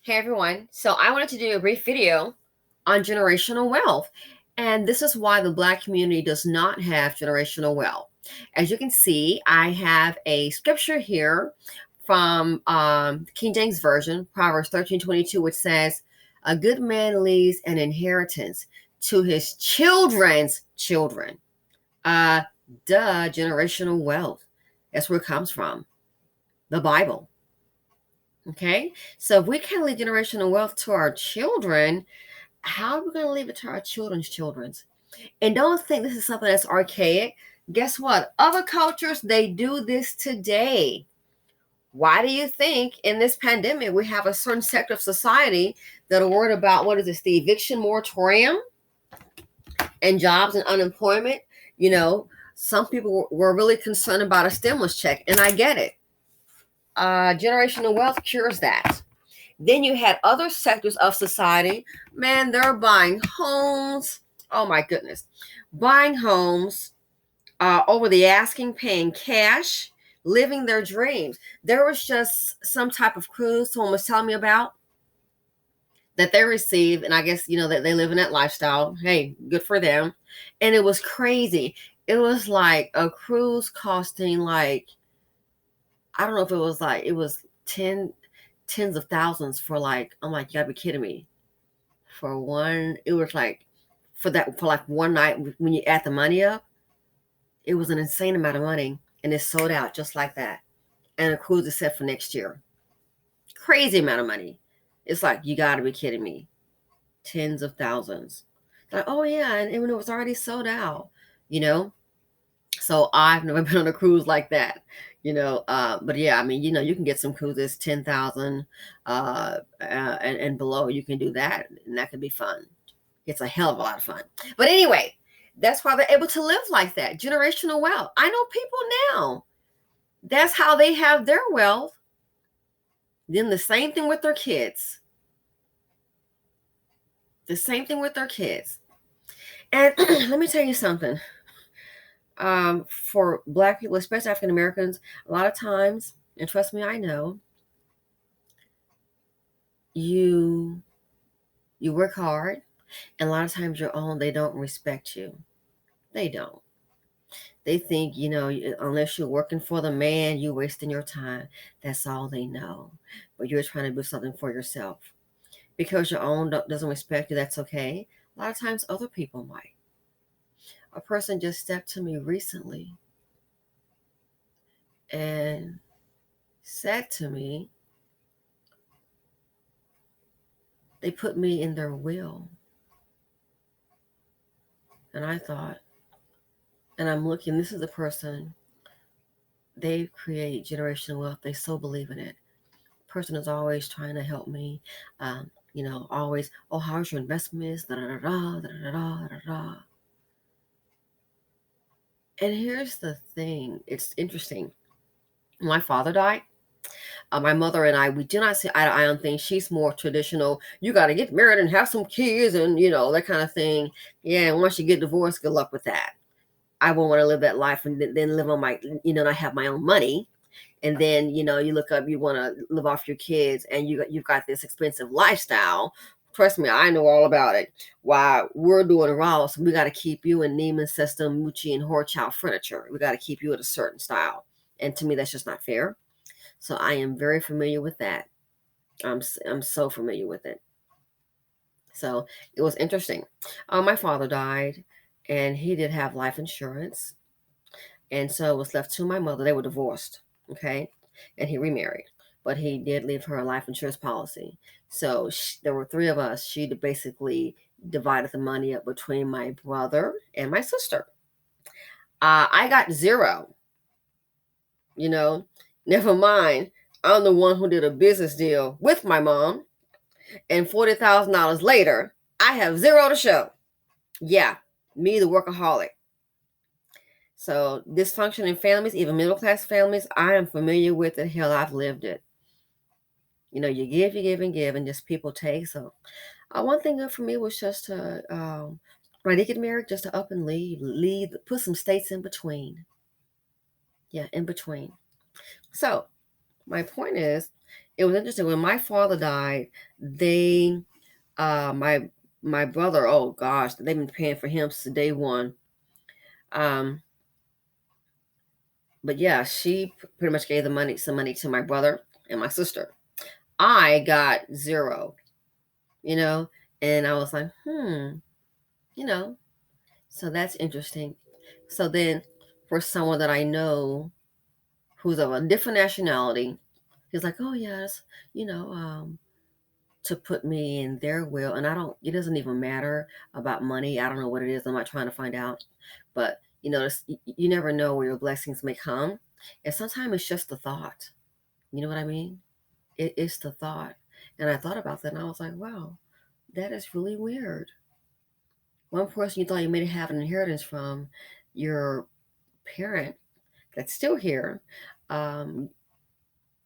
Hey everyone. So I wanted to do a brief video on generational wealth. And this is why the Black community does not have generational wealth. As you can see, I have a scripture here from King James Version, Proverbs 13:22, which says, "A good man leaves an inheritance to his children's children." Uh, Generational wealth. That's where it comes from. The Bible. Okay, so if we can't leave generational wealth to our children, how are we going to leave it to our children's children's? And don't think this is something that's archaic. Guess what? Other cultures, they do this today. Why do you think in this pandemic we have a certain sector of society that are worried about what is this, the eviction moratorium and jobs and unemployment? You know, some people were really concerned about a stimulus check, and I get it. Generational wealth cures that. Then you had other sectors of society. Man, they're buying homes. Oh my goodness. Buying homes over the asking, paying cash, living their dreams. There was just some type of cruise someone was telling me about that they received. And I guess, that they live in that lifestyle. Hey, good for them. And it was crazy. It was like a cruise costing like, I don't know if it was tens of thousands for like, I'm like, you gotta be kidding me. For one, it was like for like one night when you add the money up, it was an insane amount of money, and it sold out just like that. And the cruise is set for next year. Crazy amount of money. It's like, you gotta be kidding me. Tens of thousands. Like, oh yeah, and when it was already sold out, you know. So I've never been on a cruise like that, But yeah, I mean, you can get some cruises 10,000 and below. You can do that, and that could be fun. It's a hell of a lot of fun. But anyway, that's why they're able to live like that. Generational wealth. I know people now. That's how they have their wealth. Then the same thing with their kids. The same thing with their kids. And let me tell you something. For Black people, especially African Americans, a lot of times, and trust me, I know, you work hard, and a lot of times your own, they don't respect you. They don't. They think, unless you're working for the man, you're wasting your time. That's all they know. But you're trying to do something for yourself. Because your own doesn't respect you, that's okay. A lot of times other people might. A person just stepped to me recently and said to me, they put me in their will. And I thought, and I'm looking, this is a person, they create generational wealth. They so believe in it. Person is always trying to help me. Always, oh, how's your investments? Da da da da da da da da. And here's the thing, it's interesting. My father died. My mother and I, we do not see eye to eye on things. She's more traditional. You got to get married and have some kids and, that kind of thing. Yeah, and once you get divorced, good luck with that. I won't want to live that life and then live on my, I have my own money. And then, you look up, you want to live off your kids and you've got this expensive lifestyle. Trust me, I know all about it. While we're doing raw, so we got to keep you in Neiman System, Mucci, and Horchow furniture. We got to keep you at a certain style. And to me, that's just not fair. So I am very familiar with that. I'm so familiar with it. So it was interesting. My father died, and he did have life insurance, and so it was left to my mother. They were divorced, okay, and he remarried, but he did leave her a life insurance policy. So there were three of us. She basically divided the money up between my brother and my sister. I got zero. Never mind. I'm the one who did a business deal with my mom, and $40,000 later, I have zero to show. Yeah, me, the workaholic. So dysfunctioning families, even middle class families, I am familiar with it. Hell, I've lived it. You give, and just people take. So one thing good for me was just to, when I did get married, just to up and leave, put some states in between. Yeah, in between. So my point is, it was interesting when my father died. They, my brother, oh gosh, they've been paying for him since day one. But yeah, she pretty much gave some money to my brother and my sister. I got zero, you know, and I was like, you know, so that's interesting. So then, for someone that I know who's of a different nationality, he's like, oh yes, you know, to put me in their will, and I don't. It doesn't even matter about money. I don't know what it is. I'm not trying to find out, but you know, you never know where your blessings may come, and sometimes it's just the thought. You know what I mean? It's the thought, and I thought about that, and I was like, wow, that is really weird. One person you thought you may have an inheritance from, your parent that's still here, um,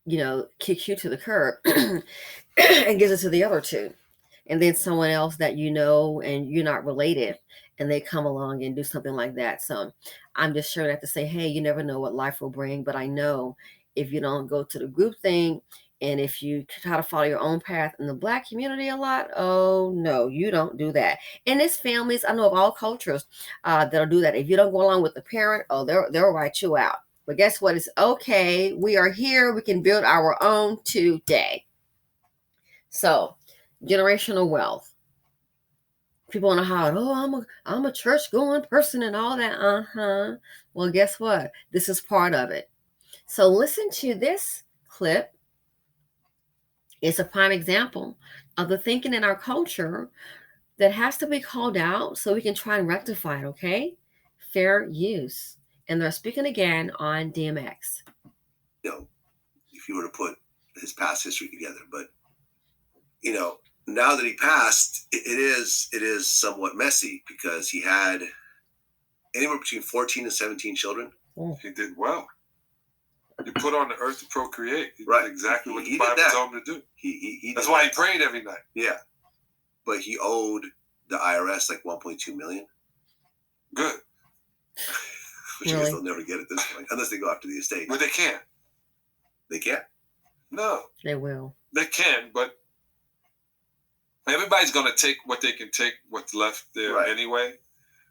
you know, kicks you to the curb and gives it to the other two. And then someone else that you know and you're not related, and they come along and do something like that. So I'm just sharing that to say, hey, you never know what life will bring. But I know if you don't go to the group thing, and if you try to follow your own path in the Black community a lot, oh no, you don't do that. And it's families, I know of all cultures that'll do that. If you don't go along with the parent, oh, they'll write you out. But guess what? It's okay. We are here. We can build our own today. So, generational wealth. People want to holler, oh, I'm a church going person and all that. Well, guess what? This is part of it. So listen to this clip. It's a prime example of the thinking in our culture that has to be called out so we can try and rectify it, okay? Fair use. And they're speaking again on DMX. You know, if you were to put his past history together, but you know, now that he passed, it is somewhat messy because he had anywhere between 14 and 17 children. He did well. You put on the earth to procreate. He right. Did exactly what the Bible told him to do. He That's why he prayed every night. Yeah. But he owed the IRS like $1.2 million. Good. Which I guess they'll never get at this point, unless they go after the estate. But they can't. They can't? No. They will. They can, but everybody's going to take what they can take, what's left there anyway.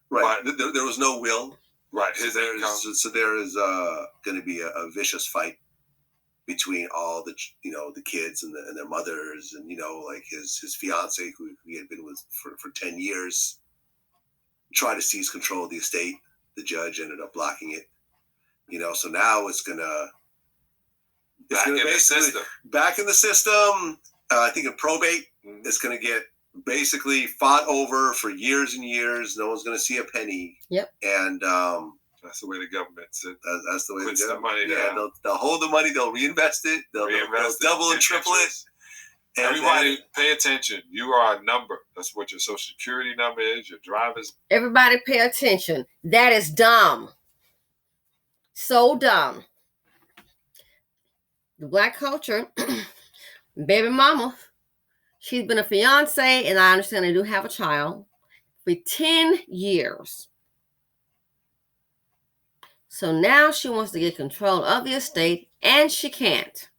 Right. But there was no will. Right. So there is going to be a vicious fight between all the the kids and their mothers, and like his fiance who he had been with for 10 years tried to seize control of the estate. The judge ended up blocking it. So now it's gonna back in the system. I think in probate, it's gonna get basically fought over for years and years. No one's gonna see a penny. Yep. And that's the way the government that's the way puts the money down. Yeah, they'll hold the money. They'll reinvest it. They'll double and triple it. And everybody, pay attention. You are a number. That's what your social security number is. Your driver's. Everybody, pay attention. That is dumb. So dumb. The Black culture, baby mama, she's been a fiance, and I understand they do have a child, for 10 years. So now she wants to get control of the estate, and she can't.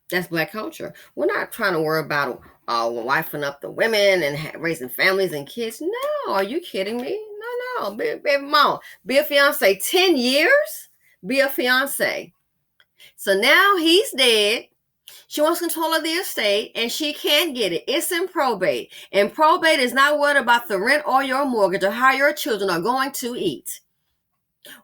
That's Black culture. We're not trying to worry about wifing up the women and raising families and kids. No, are you kidding me? No. Baby mama, be a fiance. 10 years? Be a fiance. So now he's dead. She wants control of the estate, and she can't get it. It's in probate. And probate is not worried about the rent or your mortgage or how your children are going to eat.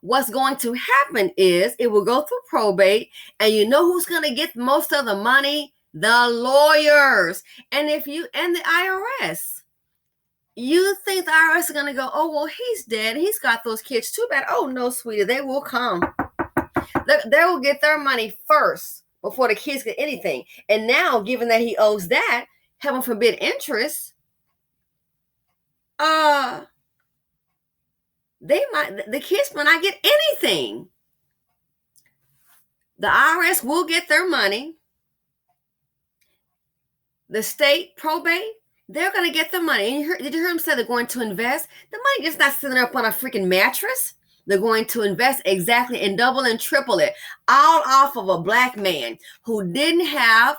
What's going to happen is it will go through probate, and you know who's going to get most of the money? The lawyers. And the IRS. You think the IRS is going to go, oh, well, he's dead. He's got those kids. Too bad. Oh, no, sweetie. They will come. They will get their money first before the kids get anything. And now, given that he owes that, heaven forbid interest, the kids might not get anything. The IRS will get their money. The state probate, they're going to get the money. And did you hear him say they're going to invest? The money is not sitting up on a freaking mattress. They're going to invest exactly and double and triple it, all off of a black man who didn't have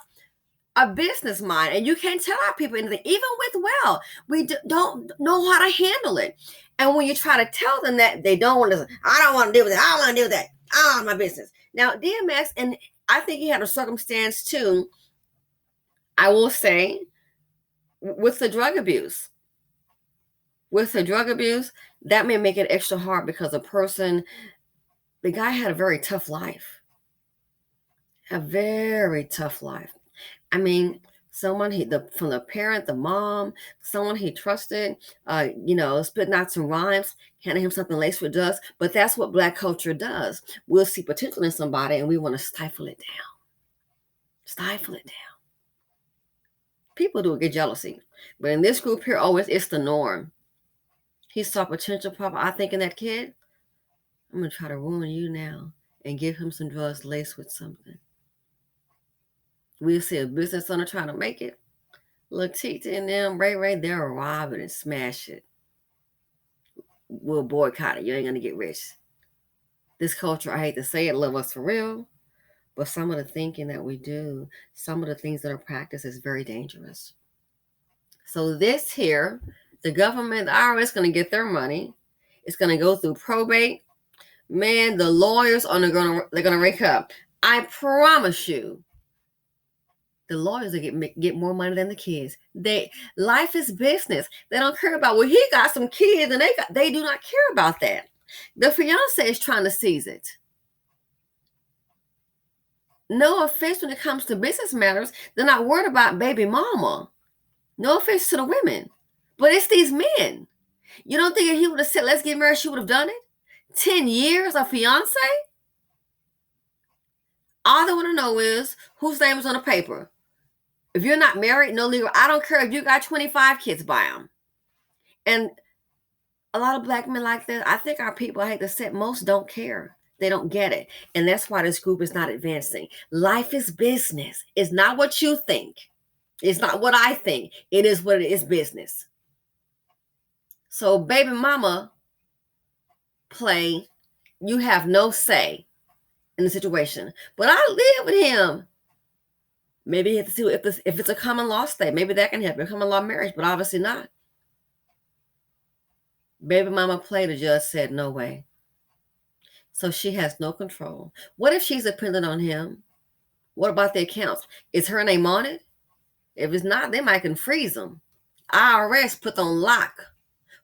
a business mind. And you can't tell our people anything, even with wealth. We don't know how to handle it. And when you try to tell them that, they don't want to listen. I don't want to deal with it. I don't want to deal with that. I don't want my business. Now, DMX, and I think he had a circumstance too, I will say, with the drug abuse. With the drug abuse, that may make it extra hard because the guy had a very tough life. A very tough life. I mean, someone from the parent, the mom, someone he trusted, spitting out some rhymes, handing him something laced with dust. But that's what Black culture does. We'll see potential in somebody and we want to stifle it down. Stifle it down. People do get jealousy. But in this group here, it's the norm. He saw potential, Papa. I think in that kid, I'm going to try to ruin you now and give him some drugs laced with something. We'll see a business owner trying to make it. Look, Tita and them, Ray, they'll rob it and smash it. We'll boycott it. You ain't going to get rich. This culture, I hate to say it, love us for real. But some of the thinking that we do, some of the things that are practiced is very dangerous. So this here, the government, the IRS, going to get their money. It's going to go through probate. Man, the lawyers they're going to rake up. I promise you, the lawyers get more money than the kids. Life is business. They don't care about, well, he got some kids and they do not care about that. The fiance is trying to seize it. No offense when it comes to business matters. They're not worried about baby mama. No offense to the women. But it's these men. You don't think if he would have said, let's get married, she would have done it? 10 years of fiance? All they want to know is whose name is on the paper. If you're not married, no legal, I don't care if you got 25 kids by them. And a lot of Black men like that, I think our people, I hate to say it, most don't care. They don't get it. And that's why this group is not advancing. Life is business. It's not what you think. It's not what I think. It is what it is, business. So baby mama play, you have no say in the situation. But I live with him. Maybe you have to see if it's a common law state. Maybe that can happen, a common law marriage, but obviously not. Baby mama play, the judge said no way. So she has no control. What if she's dependent on him? What about the accounts? Is her name on it? If it's not, they might can freeze them. IRS put on lock.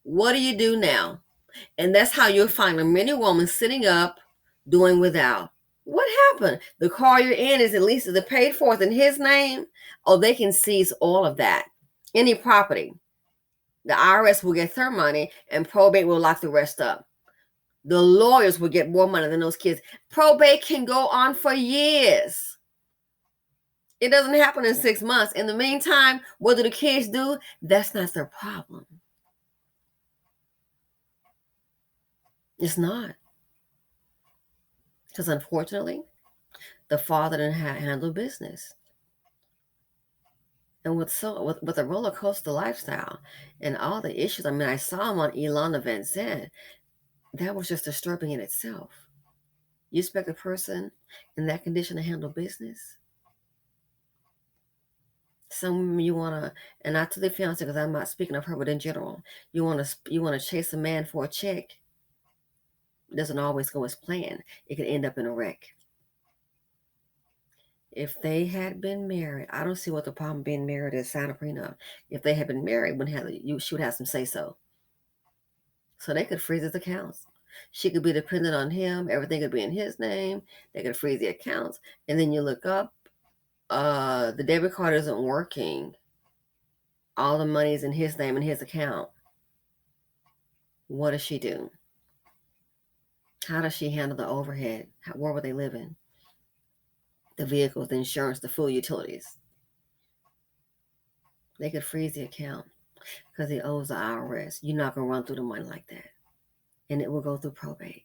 What do you do now? And that's how you'll find a many women sitting up doing without. What happened? The car you're in is at least the paid for in his name. Oh, they can seize all of that. Any property. The IRS will get their money and probate will lock the rest up. The lawyers will get more money than those kids. Probate can go on for years. It doesn't happen in 6 months. In the meantime, what do the kids do? That's not their problem. It's not. Because unfortunately, the father didn't handle business. And with the roller coaster lifestyle and all the issues, I mean, I saw him on Ilana Van Zandt. That was just disturbing in itself. You expect a person in that condition to handle business? Some you want to, and not to the fiance because I'm not speaking of her, but in general, you want to chase a man for a check. It doesn't always go as planned. It can end up in a wreck. If they had been married, I don't see what the problem being married is. Sign a prenup. If they had been married, she would have some say so. So they could freeze his accounts. She could be dependent on him. Everything could be in his name. They could freeze the accounts. And then you look up, the debit card isn't working. All the money's in his name and his account. What does she do? How does she handle the overhead? Where would they live in? The vehicles, the insurance, the food, utilities. They could freeze the account because he owes the IRS. You're not going to run through the money like that. And it will go through probate.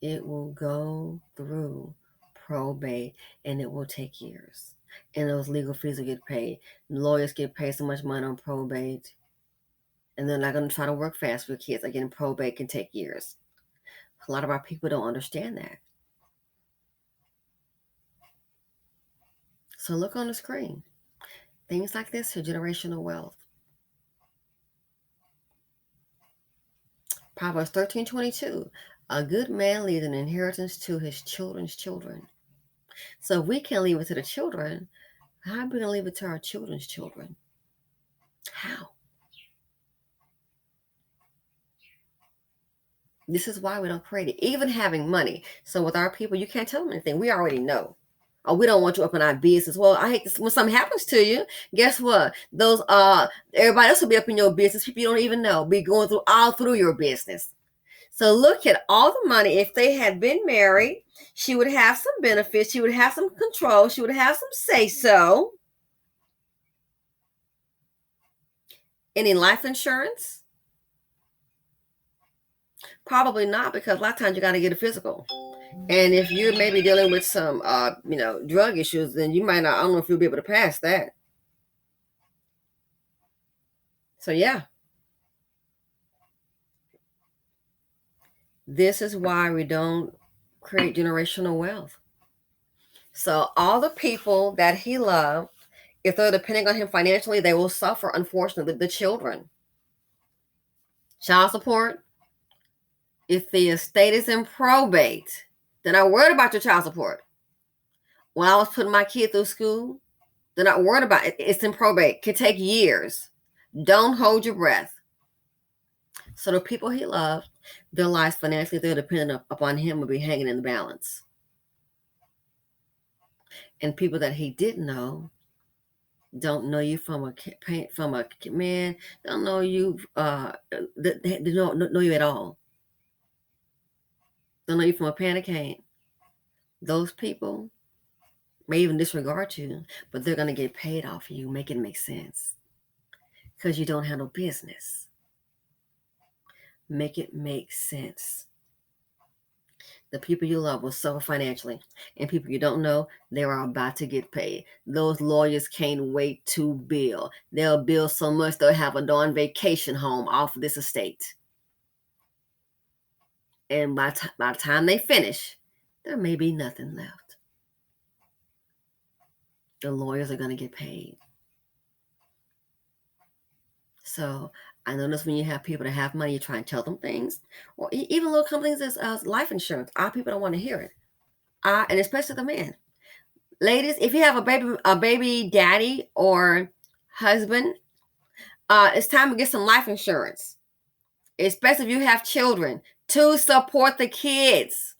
It will go through probate and it will take years. And those legal fees will get paid. Lawyers get paid so much money on probate. and they're not going to try to work fast for kids. Again, probate can take years. A lot of our people don't understand that. So look on the screen. Things like this are generational wealth. Proverbs 13:22. A good man leaves an inheritance to his children's children. So if we can leave it to the children, how are we going to leave it to our children's children? How? This is why we don't create it. Even having money. So with our people, you can't tell them anything. We already know. Oh, we don't want you up in our business. Well, I hate this. When something happens to you, guess what? Those everybody else will be up in your business. People you don't even know be going through all through your business. So look at all the money. If they had been married, she would have some benefits. She would have some control. She would have some say-so. Any life insurance? Probably not, because a lot of times you got to get a physical. And if you're maybe dealing with some, drug issues, then you might not, I don't know if you'll be able to pass that. So yeah. This is why we don't create generational wealth. So all the people that he loved, if they're depending on him financially, they will suffer, unfortunately, the children. Child support. If the estate is in probate, they're not worried about your child support. When I was putting my kid through school, they're not worried about it. It's in probate. It can take years. Don't hold your breath. So the people he loved, their lives financially, they're dependent upon him, will be hanging in the balance. And people that he didn't know don't know you from a man, don't know you, they don't know you at all. Don't know you from a pan of cane. Those people may even disregard you, but they're going to get paid off of you. Make it make sense. Because you don't handle business. Make it make sense. The people you love will suffer financially. And people you don't know, they are about to get paid. Those lawyers can't wait to bill. They'll bill so much they'll have a darn vacation home off of this estate. And by the time they finish, there may be nothing left. The lawyers are going to get paid. So I notice when you have people that have money, you try and tell them things, or even little companies as life insurance. Our people don't want to hear it. And especially the men. Ladies, if you have a baby daddy or husband, it's time to get some life insurance. Especially if you have children, to support the kids.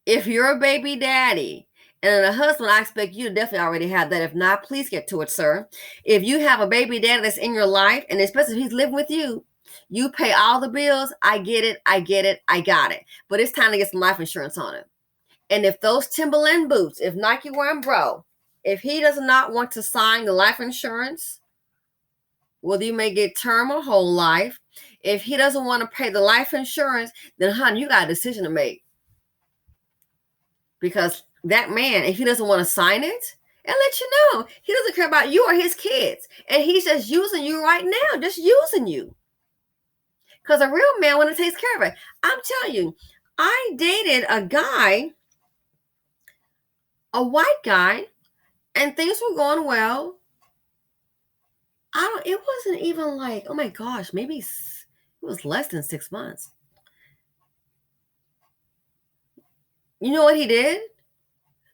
If you're a baby daddy and a husband, I expect you to definitely already have that. If not, please get to it, sir. If you have a baby daddy that's in your life, and especially if he's living with you, you pay all the bills. I get it. I got it. But it's time to get some life insurance on it. And if those Timberland boots, if Nike wearing bro, if he does not want to sign the life insurance, well, you may get term or whole life. If he doesn't want to pay the life insurance, then honey, you got a decision to make. Because that man, if he doesn't want to sign it, and let you know, he doesn't care about you or his kids. And he's just using you right now, just using you. Because a real man, when it takes care of it, I'm telling you, I dated a guy, a white guy, and things were going well. It wasn't even like, oh my gosh, maybe it was less than 6 months. You know what he did?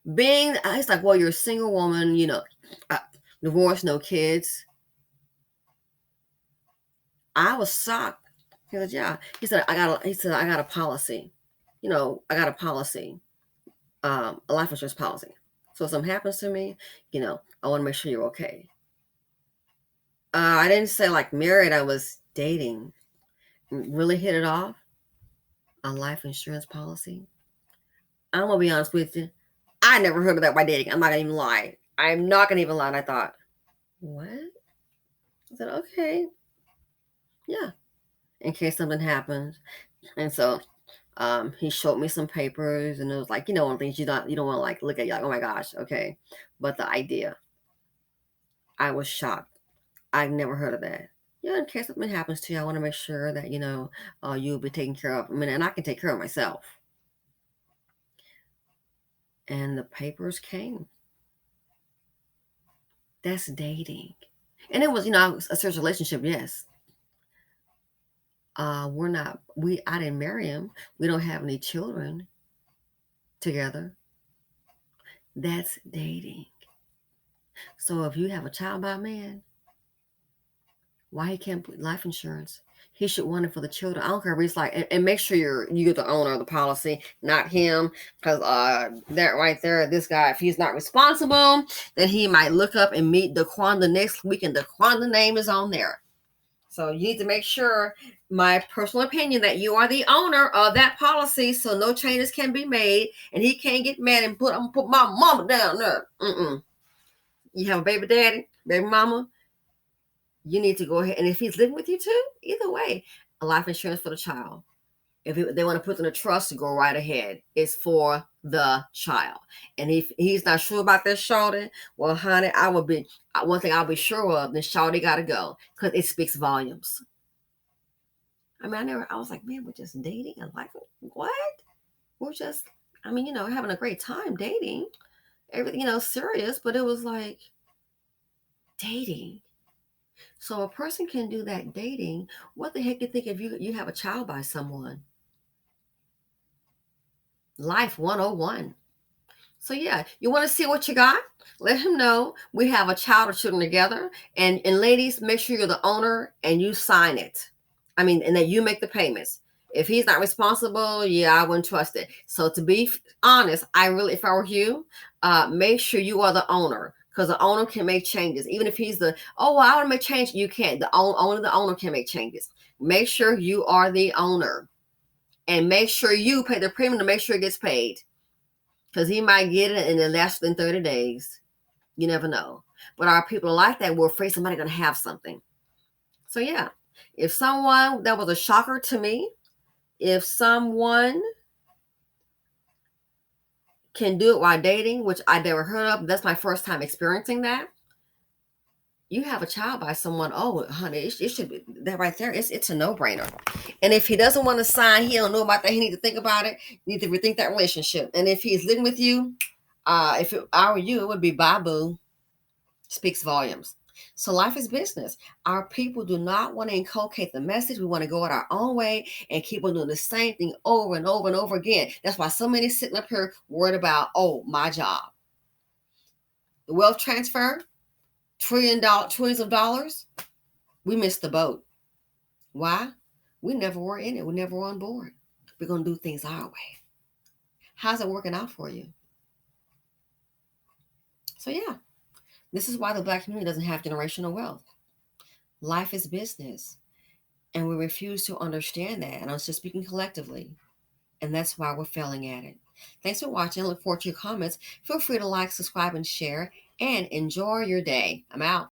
He's like, well, you're a single woman, divorced, no kids. I was shocked. He said, yeah. He said, I got a policy. I got a policy, a life insurance policy. So if something happens to me, I want to make sure you're okay. I didn't say like married, I was dating. Really hit it off. A life insurance policy. I'm going to be honest with you. I never heard of that by dating. I'm not going to even lie. I'm not going to even lie. And I thought, what? I said, okay. Yeah. In case something happens. And so he showed me some papers, and it was like, one of the things you don't want to like look at, you like, oh my gosh, okay. But the idea, I was shocked. I've never heard of that. Yeah, in case something happens to you, I want to make sure that, you'll be taken care of. I mean, and I can take care of myself. And the papers came. That's dating. And it was, a serious relationship, yes. I didn't marry him. We don't have any children together. That's dating. So if you have a child by a man, why he can't put life insurance? He should want it for the children. I don't care if it's like, and make sure you're the owner of the policy, not him, because that right there, this guy, if he's not responsible, then he might look up and meet DeQuanda next week, and DeQuanda name is on there. So you need to make sure, my personal opinion, that you are the owner of that policy, so no changes can be made, and he can't get mad and put my mama down there. You have a baby daddy, baby mama, you need to go ahead, and if he's living with you too, either way, a life insurance for the child. If they want to put in a trust, go right ahead. It's for the child. And if he's not sure about this, shawty, well, honey, one thing I'll be sure of, then shawty got to go, because it speaks volumes. I mean, I was like, man, we're just dating and life. What? We're just, having a great time dating. Everything, serious, but it was like dating. So a person can do that dating. What the heck do you think if you have a child by someone? Life 101. So yeah, you want to see what you got? Let him know we have a child or children together. And ladies, make sure you're the owner and you sign it. And that you make the payments. If he's not responsible, yeah, I wouldn't trust it. So to be honest, if I were you, make sure you are the owner, because the owner can make changes. Even if he's I want to make change, you can't. The owner can make changes. Make sure you are the owner, and make sure you pay the premium to make sure it gets paid, because he might get it in less than 30 days. You never know. But our people like that, we're afraid somebody's going to have something. So yeah, that was a shocker to me. If someone can do it while dating, which I never heard of, that's my first time experiencing that. You have a child by someone, oh, honey, it should be that right there. It's a no-brainer. And if he doesn't want to sign, he don't know about that, he need to think about it. You need to rethink that relationship. And if he's living with you, if I were you, it would be bye-boo. Speaks volumes. So life is business. Our people do not want to inculcate the message. We want to go it our own way and keep on doing the same thing over and over and over again. That's why so many sitting up here worried about, my job. The wealth transfer, trillions of dollars, we missed the boat. Why? We never were in it. We never were on board. We're going to do things our way. How's it working out for you? So yeah. This is why the Black community doesn't have generational wealth. Life is business. And we refuse to understand that. And I'm just speaking collectively. And that's why we're failing at it. Thanks for watching. I look forward to your comments. Feel free to like, subscribe, and share. And enjoy your day. I'm out.